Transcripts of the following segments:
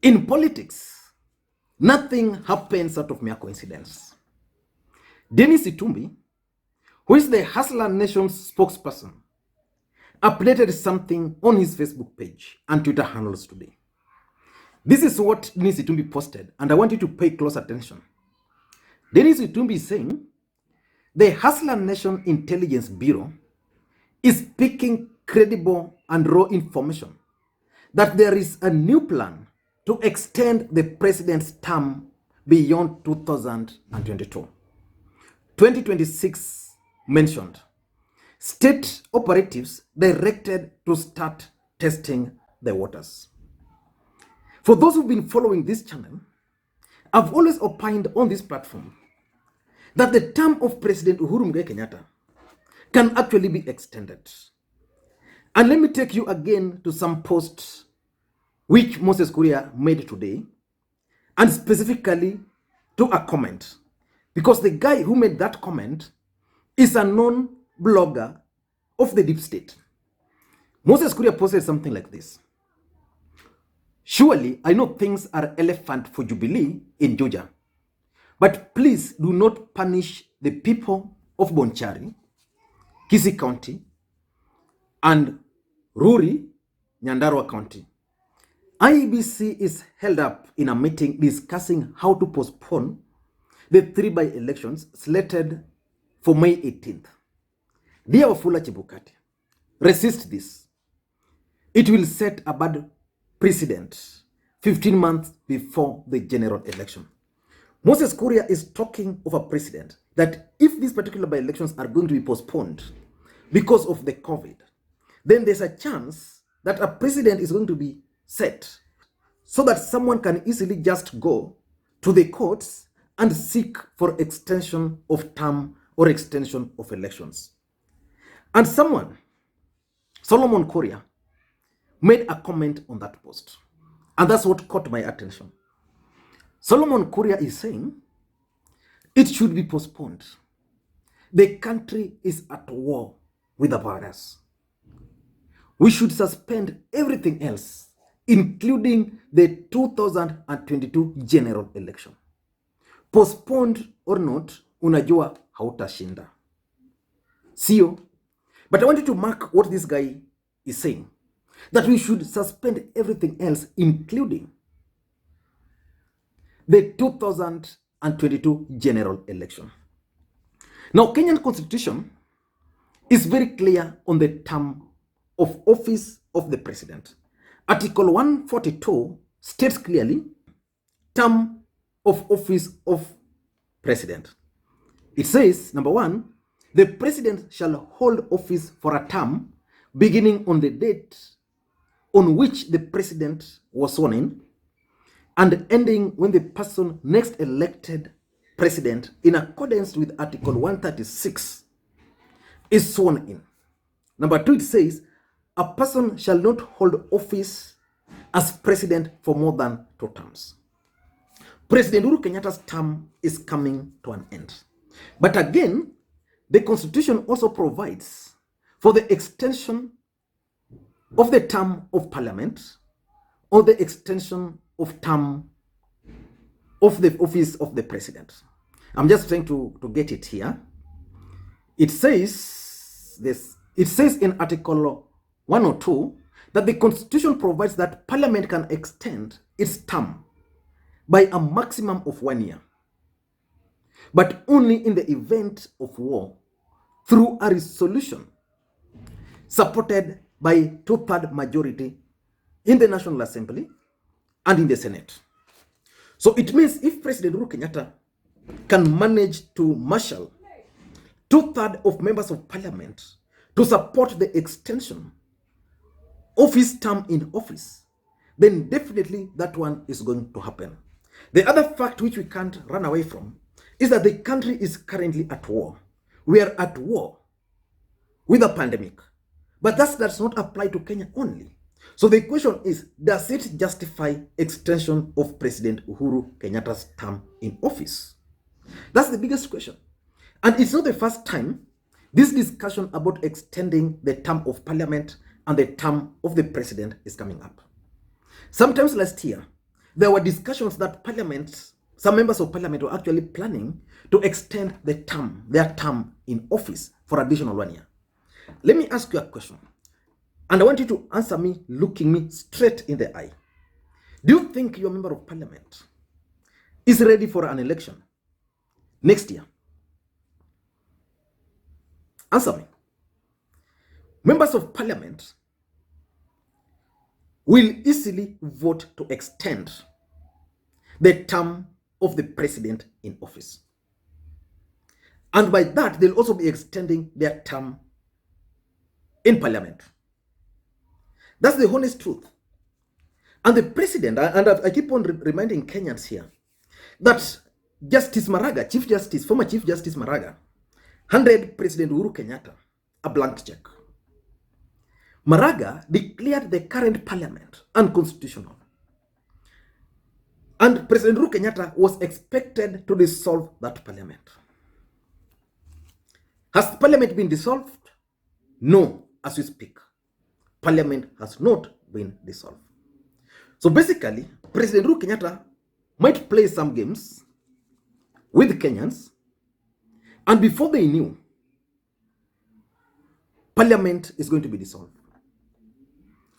In politics, nothing happens out of mere coincidence. Dennis Itumbi, who is the Hustler Nation's spokesperson, updated something on his Facebook page and Twitter handles today. This is what Dennis Itumbi posted, and I want you to pay close attention. Dennis Itumbi is saying, the Hustler Nation Intelligence Bureau is picking credible and raw information that there is a new plan to extend the president's term beyond 2022. 2026 mentioned. State operatives directed to start testing the waters. For those who've been following this channel, I've always opined on this platform that the term of President Uhuru Kenyatta can actually be extended. And let me take you again to some posts which Moses Kuria made today, and specifically to a comment, because the guy who made that comment is a known blogger of the deep state. Moses Kuria posted something like this. Surely, I know things are elephant for Jubilee in Georgia, but please do not punish the people of Bonchari, Kisii County, and Ruri, Nyandarua County. IEBC is held up in a meeting discussing how to postpone the 3 by-elections slated for May 18th. Dear Wafula Chebukati, resist this. It will set a bad precedent 15 months before the general election. Moses Kuria is talking of a precedent that if these particular by-elections are going to be postponed because of the COVID, then there's a chance that a precedent is going to be set so that someone can easily just go to the courts and seek for extension of term or extension of elections. And someone, Solomon Kuria, made a comment on that post. And that's what caught my attention. Solomon Kuria is saying it should be postponed. The country is at war with the virus. We should suspend everything else, including the 2022 general election. Postponed or not, unajua hautashinda. Sio? But I want you to mark what this guy is saying. That we should suspend everything else, including the 2022 general election. Now, Kenyan Constitution is very clear on the term of office of the president. Article 142 states clearly term of office of president. It says, number 1, the president shall hold office for a term beginning on the date on which the president was sworn in and ending when the person next elected president in accordance with Article 136 is sworn in. Number 2, it says, a person shall not hold office as president for more than 2 terms. President Uhuru Kenyatta's term is coming to an end. But again, the Constitution also provides for the extension of the term of parliament or the extension of term of the office of the president. I'm just trying to get it here. It says this. It says in Article 102 that the Constitution provides that Parliament can extend its term by a maximum of 1 year, but only in the event of war through a resolution supported by 2/3 majority in the National Assembly and in the Senate. So it means if President Uhuru Kenyatta can manage to marshal 2/3 of members of Parliament to support the extension of his term in office, then definitely that one is going to happen. The other fact which we can't run away from is that the country is currently at war. We are at war with a pandemic. But that does not apply to Kenya only. So the question is, does it justify extension of President Uhuru Kenyatta's term in office? That's the biggest question. And it's not the first time this discussion about extending the term of parliament and the term of the president is coming up. Sometimes last year, there were discussions that parliament, some members of parliament were actually planning to extend their term in office for additional 1 year. Let me ask you a question, and I want you to answer me looking me straight in the eye. Do you think your member of parliament is ready for an election next year? Answer me. Members of parliament will easily vote to extend the term of the president in office. And by that, they'll also be extending their term in parliament. That's the honest truth. And the president, and I keep on reminding Kenyans here, that Justice Maraga, former Chief Justice Maraga, handed President Uhuru Kenyatta a blank check. Maraga declared the current parliament unconstitutional. And President Uhuru Kenyatta was expected to dissolve that parliament. Has parliament been dissolved? No, as we speak. Parliament has not been dissolved. So basically, President Uhuru Kenyatta might play some games with Kenyans, and before they knew, parliament is going to be dissolved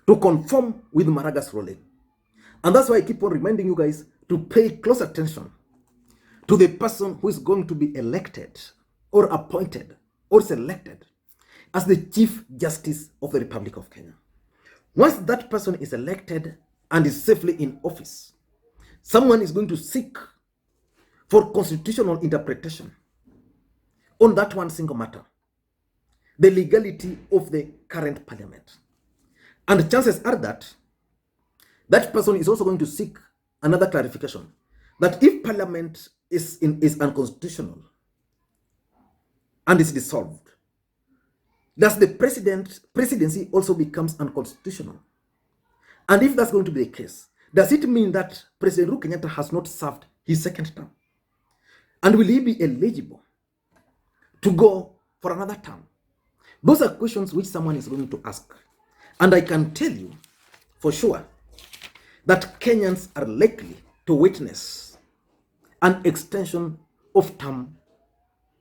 to conform with Maraga's ruling. And that's why I keep on reminding you guys to pay close attention to the person who is going to be elected or appointed or selected as the Chief Justice of the Republic of Kenya. Once that person is elected and is safely in office, someone is going to seek for constitutional interpretation on that one single matter, the legality of the current parliament. And chances are that that person is also going to seek another clarification, that if parliament is unconstitutional and is dissolved, does the presidency also becomes unconstitutional? And if that's going to be the case, does it mean that President Uhuru Kenyatta has not served his second term? And will he be eligible to go for another term? Those are questions which someone is going to ask. And I can tell you for sure that Kenyans are likely to witness an extension of term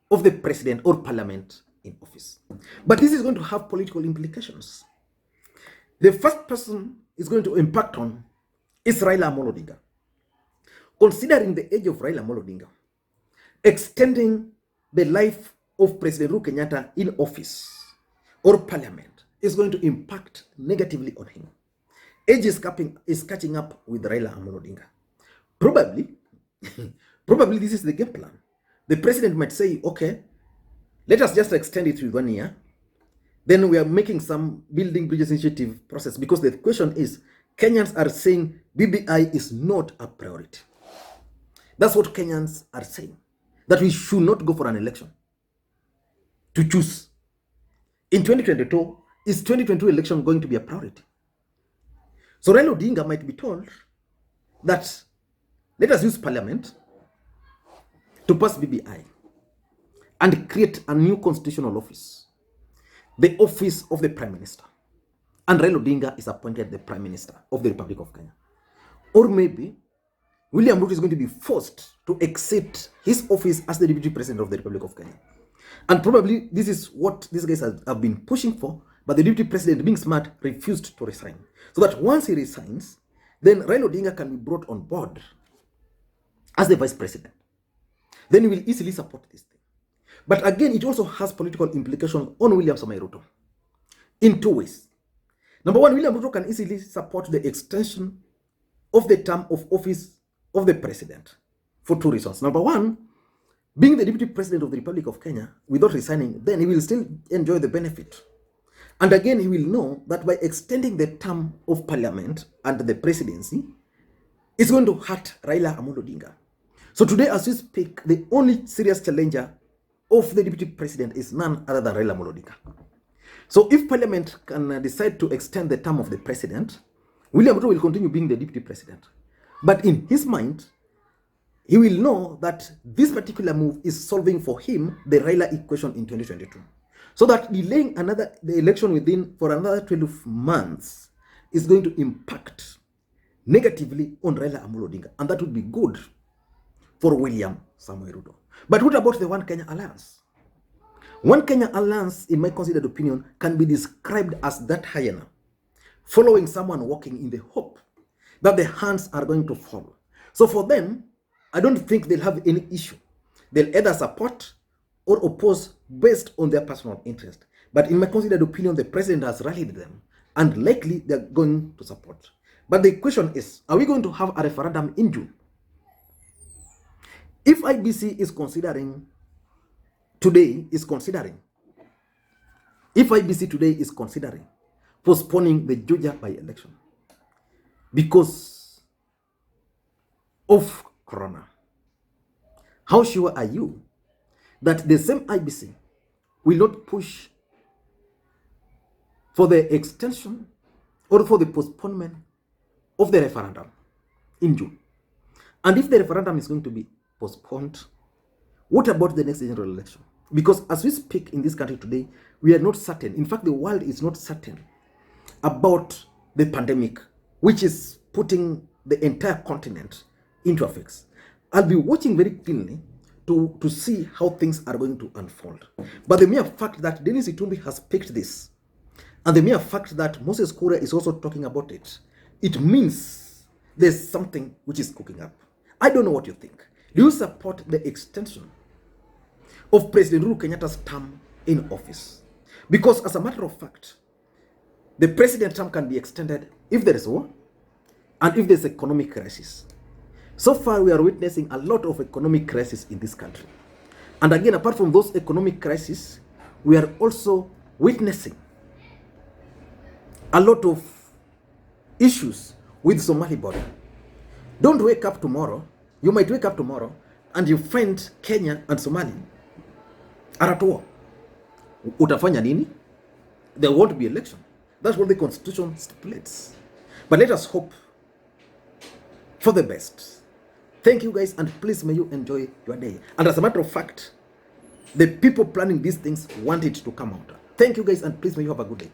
of the president or parliament in office. But this is going to have political implications. The first person is going to impact on is Raila Odinga. Considering the age of Raila Odinga, extending the life of President Uhuru Kenyatta in office or parliament is going to impact negatively on him. Age is catching up with Raila Odinga. Probably this is the game plan. The president might say, okay, let us just extend it with 1 year. Then we are making some building bridges initiative process, because the question is, Kenyans are saying BBI is not a priority. That's what Kenyans are saying, that we should not go for an election to choose. In 2022, is 2022 election going to be a priority? So Raila Odinga might be told that let us use parliament to pass BBI and create a new constitutional office, the office of the Prime Minister. And Raila Odinga is appointed the Prime Minister of the Republic of Kenya. Or maybe William Ruto is going to be forced to accept his office as the Deputy President of the Republic of Kenya. And probably this is what these guys have been pushing for, but the Deputy President, being smart, refused to resign. So that once he resigns, then Raila Odinga can be brought on board as the Vice President. Then he will easily support this thing. But again, it also has political implications on William Samoei Ruto in two ways. Number one, William Ruto can easily support the extension of the term of office of the president for two reasons. Number one, being the Deputy President of the Republic of Kenya without resigning, then he will still enjoy the benefit. And again, he will know that by extending the term of parliament and the presidency, it's going to hurt Raila Odinga. So today, as we speak, the only serious challenger of the Deputy President is none other than Raila Odinga. So if Parliament can decide to extend the term of the President, William Ruto will continue being the Deputy President. But in his mind, he will know that this particular move is solving for him the Raila equation in 2022. So that delaying the election for another 12 months is going to impact negatively on Raila Amolo Odinga, and that would be good for William Samoei Ruto. But what about the One Kenya Alliance? One Kenya Alliance, in my considered opinion, can be described as that hyena following someone walking in the hope that the hands are going to fall. So for them, I don't think they'll have any issue. They'll either support or oppose based on their personal interest. But in my considered opinion, the president has rallied them, and likely they're going to support. But the question is, are we going to have a referendum in June? If IBC is considering postponing the Georgia by-election because of Corona, how sure are you that the same IBC will not push for the extension or for the postponement of the referendum in June? And if the referendum is going to be postponed, what about the next general election? Because as we speak in this country today, we are not certain. In fact, the world is not certain about the pandemic, which is putting the entire continent into effects. I'll be watching very keenly to see how things are going to unfold. But the mere fact that Dennis Itumbi has picked this, and the mere fact that Moses Kuria is also talking about it, it means there's something which is cooking up. I don't know what you think. Do you support the extension of President Uhuru Kenyatta's term in office? Because as a matter of fact, the president term can be extended if there is war and if there's economic crisis. So far, we are witnessing a lot of economic crisis in this country. And again, apart from those economic crises, we are also witnessing a lot of issues with Somali border. Don't wake up tomorrow. You might wake up tomorrow and you find Kenya and Somalia are at war. Utafanya nini? There won't be election. That's what the constitution stipulates. But let us hope for the best. Thank you guys, and please may you enjoy your day. And as a matter of fact, the people planning these things want it to come out. Thank you guys, and please may you have a good day.